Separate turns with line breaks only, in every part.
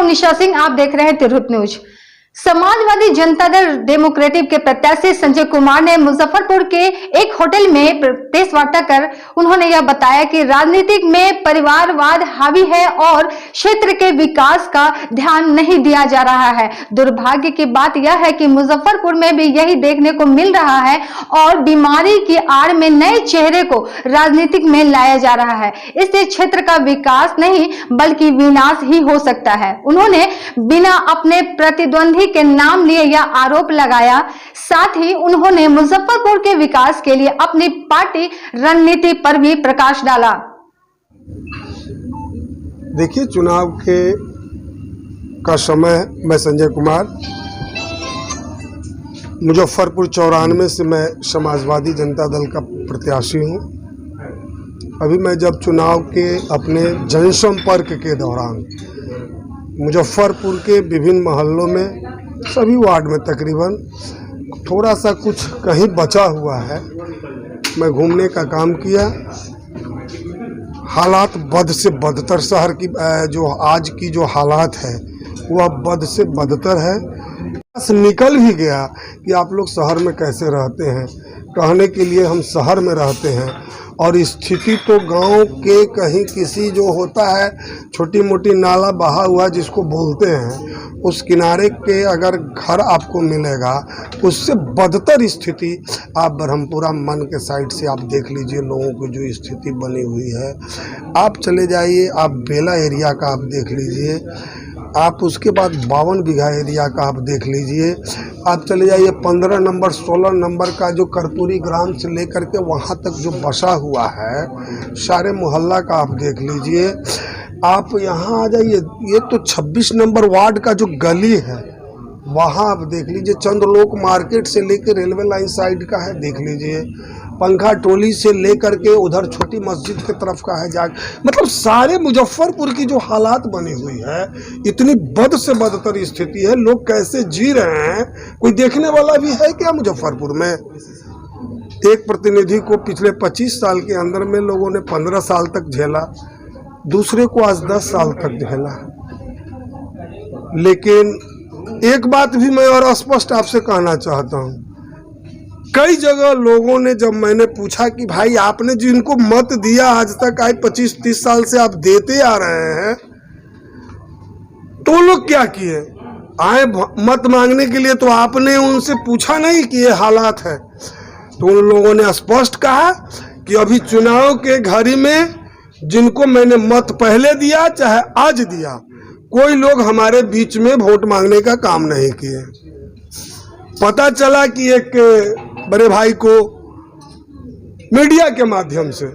हूं निशा सिंह, आप देख रहे हैं तिरहुत न्यूज। समाजवादी जनता दल डेमोक्रेटिक के प्रत्याशी संजय कुमार ने मुजफ्फरपुर के एक होटल में प्रेस वार्ता कर उन्होंने यह बताया कि राजनीतिक में परिवारवाद हावी है और क्षेत्र के विकास का ध्यान नहीं दिया जा रहा है। दुर्भाग्य की बात यह है कि मुजफ्फरपुर में भी यही देखने को मिल रहा है और बीमारी की आड़ में नए चेहरे को राजनीतिक में लाया जा रहा है। इससे क्षेत्र का विकास नहीं बल्कि विनाश ही हो सकता है। उन्होंने बिना अपने प्रतिद्वंदी के नाम लिए यह आरोप लगाया। साथ ही उन्होंने मुजफ्फरपुर के विकास के लिए अपनी पार्टी रणनीति पर भी प्रकाश डाला।
देखिए, चुनाव का समय, मैं संजय कुमार, मुजफ्फरपुर 94 से मैं समाजवादी जनता दल का प्रत्याशी हूं। अभी मैं जब चुनाव के अपने जनसंपर्क के दौरान मुजफ्फरपुर के विभिन्न मोहल्लों में, सभी वार्ड में तकरीबन थोड़ा सा कुछ कहीं बचा हुआ है, मैं घूमने का काम किया। हालात बद से बदतर, शहर की जो आज की जो हालात है वह बद से बदतर है। बस निकल भी गया कि आप लोग शहर में कैसे रहते हैं, कहने के लिए हम शहर में रहते हैं और स्थिति तो गांव के कहीं किसी जो होता है छोटी मोटी नाला बहा हुआ जिसको बोलते हैं, उस किनारे के अगर घर आपको मिलेगा उससे बदतर स्थिति आप ब्रह्मपुरा मन के साइड से आप देख लीजिए। लोगों की जो स्थिति बनी हुई है, आप चले जाइए, आप बेला एरिया का आप देख लीजिए, आप उसके बाद 52 बीघा एरिया का आप देख लीजिए, आप चले जाइए 15 नंबर 16 नंबर का जो कर्पूरी ग्राम से लेकर के वहाँ तक जो बसा हुआ है, सारे मोहल्ला का आप देख लीजिए। आप यहाँ आ जाइए, ये तो 26 नंबर वार्ड का जो गली है वहाँ आप देख लीजिए, चंद्रलोक मार्केट से लेकर रेलवे लाइन साइड का है, देख लीजिए, पंखा टोली से लेकर के उधर छोटी मस्जिद की तरफ का है मतलब सारे मुजफ्फरपुर की जो हालात बनी हुई है, इतनी बद से बदतर स्थिति है। लोग कैसे जी रहे हैं, कोई देखने वाला भी है क्या मुजफ्फरपुर में? एक प्रतिनिधि को पिछले 25 साल के अंदर में लोगों ने 15 साल तक झेला, दूसरे को आज 10 साल तक झेला। लेकिन एक बात भी मैं और स्पष्ट आपसे कहना चाहता हूं, कई जगह लोगों ने जब मैंने पूछा कि भाई आपने जिनको मत दिया आज तक, आए 25-30 साल से आप देते आ रहे हैं, तो लोग क्या किए? आए मत मांगने के लिए, तो आपने उनसे पूछा नहीं कि ये हालात है। तो उन लोगों ने स्पष्ट कहा कि अभी चुनाव के घड़ी में जिनको मैंने मत पहले दिया चाहे आज दिया, कोई लोग हमारे बीच में वोट मांगने का काम नहीं किए। पता चला कि एक बड़े भाई को मीडिया के माध्यम से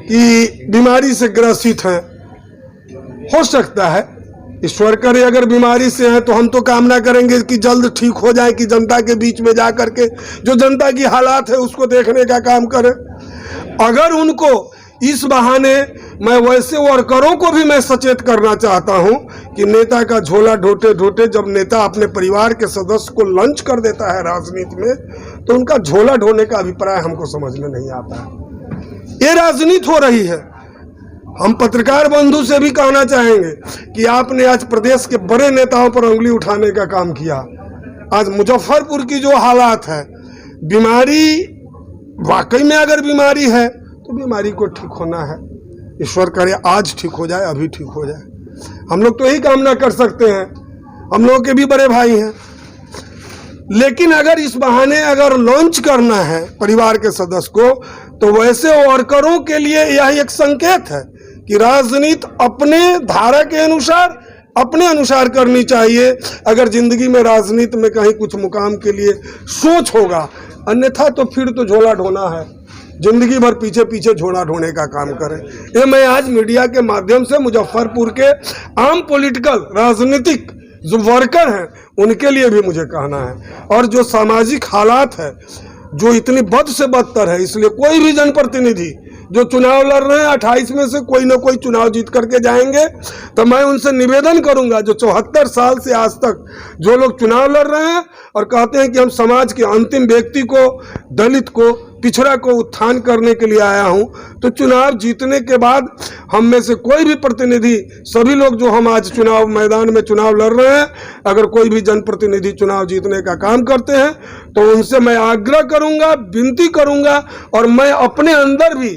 कि बीमारी से ग्रसित हैं, हो सकता है ईश्वर करे अगर बीमारी से हैं तो हम तो कामना करेंगे कि जल्द ठीक हो जाए, कि जनता के बीच में जा करके जो जनता की हालात है उसको देखने का काम करें। अगर उनको इस बहाने, मैं वैसे वर्करों को भी मैं सचेत करना चाहता हूं कि नेता का झोला ढोते ढोते जब नेता अपने परिवार के सदस्य को लंच कर देता है राजनीति में, तो उनका झोला ढोने का अभिप्राय हमको समझ में नहीं आता है। ये राजनीति हो रही है। हम पत्रकार बंधु से भी कहना चाहेंगे कि आपने आज प्रदेश के बड़े नेताओं पर उंगली उठाने का काम किया। आज मुजफ्फरपुर की जो हालात है, बीमारी वाकई में अगर बीमारी है तो बीमारी को ठीक होना है, ईश्वर करे आज ठीक हो जाए, अभी ठीक हो जाए। हम लोग तो यही कामना कर सकते हैं, हम लोगों के भी बड़े भाई हैं। लेकिन अगर इस बहाने अगर लॉन्च करना है परिवार के सदस्य को, तो वैसे वर्करों के लिए यह एक संकेत है कि राजनीति अपने धारा के अनुसार, अपने अनुसार करनी चाहिए। अगर जिंदगी में राजनीति में कहीं कुछ मुकाम के लिए सोच होगा, अन्यथा तो फिर तो झोला ढोना है, जिंदगी भर पीछे पीछे झोला ढोने का काम करें। ये मैं आज मीडिया के माध्यम से मुजफ्फरपुर के आम पॉलिटिकल राजनीतिक जो वर्कर हैं उनके लिए भी मुझे कहना है। और जो सामाजिक हालात है जो इतनी बद से बदतर है, इसलिए कोई भी जनप्रतिनिधि जो चुनाव लड़ रहे हैं, 28 में से कोई ना कोई चुनाव जीत करके जाएंगे, तो मैं उनसे निवेदन करूंगा, जो 74 साल से आज तक जो लोग चुनाव लड़ रहे हैं और कहते हैं कि हम समाज के अंतिम व्यक्ति को, दलित को पिछड़ा को उत्थान करने के लिए आया हूं। तो चुनाव जीतने के बाद हम में से कोई भी प्रतिनिधि, सभी लोग जो हम आज चुनाव मैदान में चुनाव लड़ रहे हैं, अगर कोई भी जनप्रतिनिधि चुनाव जीतने का काम करते हैं तो उनसे मैं आग्रह करूंगा, विनती करूंगा और मैं अपने अंदर भी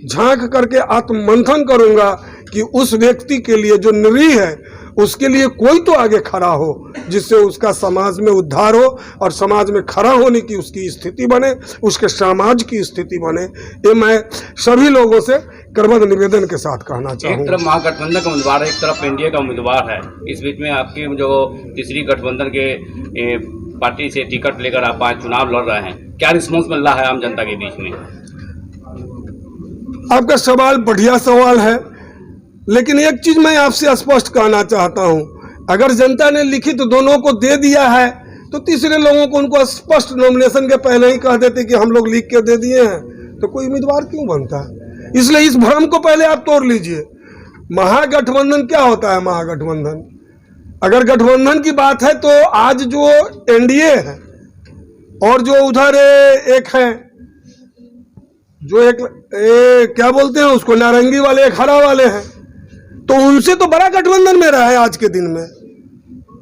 झांक करके आत्ममंथन करूंगा कि उस व्यक्ति के लिए जो निरीह है उसके लिए कोई तो आगे खड़ा हो, जिससे उसका समाज में उद्धार हो और समाज में खड़ा होने की उसकी स्थिति बने, उसके समाज की स्थिति बने। ये मैं सभी लोगों से करबद्ध निवेदन के साथ कहना चाहूँगा।
एक तरफ महागठबंधन का उम्मीदवार है, एक तरफ एनडीए का उम्मीदवार है। इस बीच में आपकी जो तीसरी गठबंधन के पार्टी से टिकट लेकर आप आज चुनाव लड़ रहे हैं, क्या रिस्पॉन्स मिल रहा है आम जनता के बीच में?
आपका सवाल बढ़िया सवाल है, लेकिन एक चीज मैं आपसे स्पष्ट कहना चाहता हूं, अगर जनता ने लिखित दोनों को दे दिया है तो तीसरे लोगों को उनको स्पष्ट नॉमिनेशन के पहले ही कह देते कि हम लोग लिख के दे दिए हैं, तो कोई उम्मीदवार क्यों बनता है? इसलिए इस भ्रम को पहले आप तोड़ लीजिए। महागठबंधन क्या होता है? महागठबंधन, अगर गठबंधन की बात है तो आज जो एनडीए है और जो उधर एक है, जो एक क्या बोलते हैं उसको, नारंगी वाले, एक हरा वाले हैं, तो उनसे तो बड़ा गठबंधन मेरा है आज के दिन में।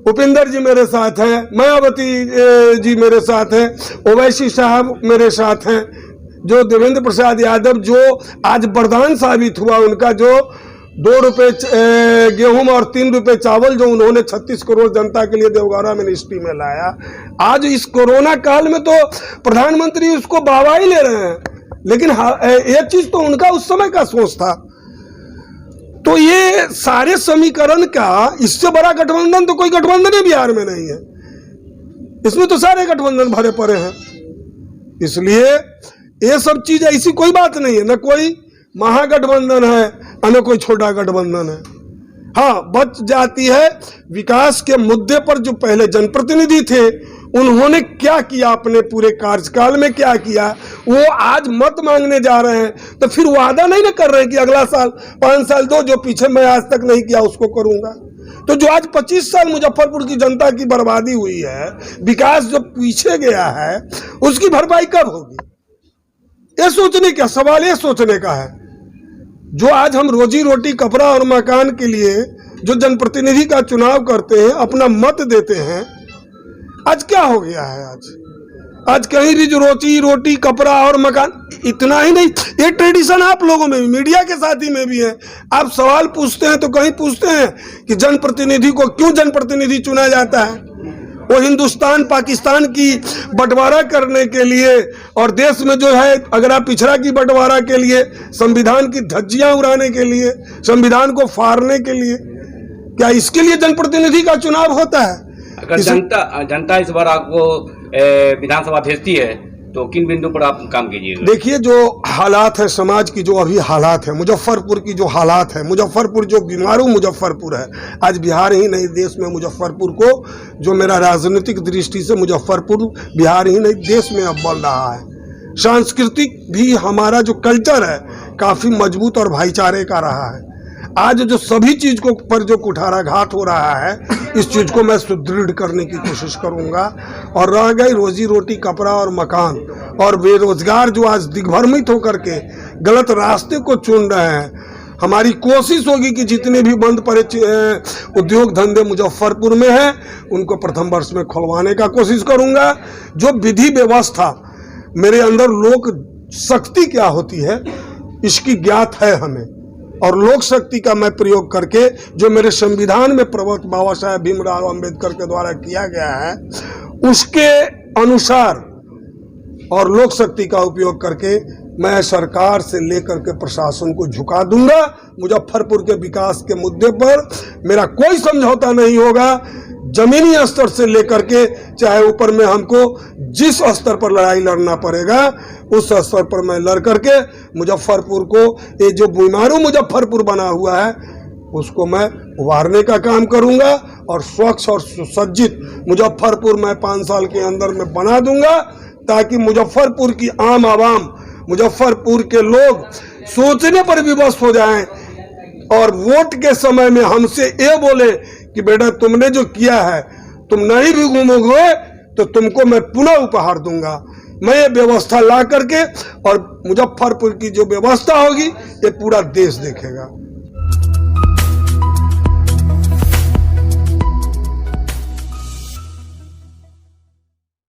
उपेंद्र जी मेरे साथ हैं, मायावती जी मेरे साथ हैं, ओवैसी साहब मेरे साथ हैं, जो देवेंद्र प्रसाद यादव जो आज वरदान साबित हुआ, उनका जो 2 रुपए गेहूं और 3 रुपए चावल जो उन्होंने 36 करोड़ जनता के लिए देवगौड़ा मिनिस्ट्री में लाया, आज इस कोरोना काल में तो प्रधानमंत्री उसको वाहवा ही ले रहे हैं। लेकिन एक चीज तो उनका उस समय का सोच था। तो ये सारे समीकरण का, इससे बड़ा गठबंधन तो कोई गठबंधन ही बिहार में नहीं है। इसमें तो सारे गठबंधन भरे पड़े हैं। इसलिए ये सब चीज ऐसी कोई बात नहीं है, न कोई महागठबंधन है और न कोई छोटा गठबंधन है। हाँ, बच जाती है विकास के मुद्दे पर जो पहले जनप्रतिनिधि थे उन्होंने क्या किया, अपने पूरे कार्यकाल में क्या किया, वो आज मत मांगने जा रहे हैं। तो फिर वादा नहीं ना कर रहे हैं कि अगला साल 5 साल दो, जो पीछे मैं आज तक नहीं किया उसको करूंगा। तो जो आज 25 साल मुजफ्फरपुर की जनता की बर्बादी हुई है, विकास जो पीछे गया है, उसकी भरपाई कब होगी? ये सोचने का सवाल, ये सोचने का है। जो आज हम रोजी रोटी, कपड़ा और मकान के लिए जो जनप्रतिनिधि का चुनाव करते हैं, अपना मत देते हैं, आज क्या हो गया है? आज कहीं भी जो रोटी, कपड़ा और मकान, इतना ही नहीं, ये ट्रेडिशन आप लोगों में भी, मीडिया के साथी में भी है। आप सवाल पूछते हैं तो कहीं पूछते हैं कि जनप्रतिनिधि को क्यों जनप्रतिनिधि चुना जाता है? वो हिंदुस्तान पाकिस्तान की बंटवारा करने के लिए और देश में जो है अगर आप पिछड़ा की बंटवारा के लिए, संविधान की धज्जियां उड़ाने के लिए, संविधान को फाड़ने के लिए, क्या इसके लिए जनप्रतिनिधि का चुनाव होता है?
अगर जनता इस बार आपको विधानसभा भेजती है तो किन बिंदु पर आप काम कीजिएगा? देखिए,
जो हालात है समाज की, जो अभी हालात है, मुजफ्फरपुर की जो हालात है, मुजफ्फरपुर जो बीमारू मुजफ्फरपुर है, आज बिहार ही नहीं देश में मुजफ्फरपुर को, जो मेरा राजनीतिक दृष्टि से मुजफ्फरपुर बिहार ही नहीं देश में अब बन रहा है। सांस्कृतिक भी हमारा जो कल्चर है काफी मजबूत और भाईचारे का रहा है। आज जो सभी चीज को पर जो कुठाराघात हो रहा है, इस चीज को मैं सुदृढ़ करने की कोशिश करूंगा। और रह गई रोजी रोटी, कपड़ा और मकान, और बेरोजगार जो आज दिग्भ्रमित होकर के गलत रास्ते को चुन रहे हैं, हमारी कोशिश होगी कि जितने भी बंद पड़े उद्योग धंधे मुजफ्फरपुर में हैं, उनको प्रथम वर्ष में खुलवाने का कोशिश करूंगा। जो विधि व्यवस्था मेरे अंदर, लोक शक्ति क्या होती है इसकी ज्ञात है हमें, और लोक शक्ति का मैं प्रयोग करके जो मेरे संविधान में प्रवर्त बाबा साहेब भीमराव अंबेडकर के द्वारा किया गया है उसके अनुसार और लोक शक्ति का उपयोग करके मैं सरकार से लेकर के प्रशासन को झुका दूंगा। मुजफ्फरपुर के विकास के मुद्दे पर मेरा कोई समझौता नहीं होगा। जमीनी स्तर से लेकर के चाहे ऊपर में हमको जिस स्तर पर लड़ाई लड़ना पड़ेगा उस स्तर पर मैं लड़ करके मुजफ्फरपुर को, ये जो बीमारू मुजफ्फरपुर बना हुआ है, उसको मैं उभारने का काम करूंगा। और स्वच्छ और सुसज्जित मुजफ्फरपुर मैं 5 साल के अंदर में बना दूंगा, ताकि मुजफ्फरपुर की आम आवाम, मुजफ्फरपुर के लोग सोचने पर विवश हो जाएं और वोट के समय में हमसे ये बोले कि बेटा तुमने जो किया है, तुम नहीं भी घूमोगे तो तुमको मैं पुनः उपहार दूंगा। मैं ये व्यवस्था ला करके, और मुजफ्फरपुर की जो व्यवस्था होगी ये पूरा देश देखेगा।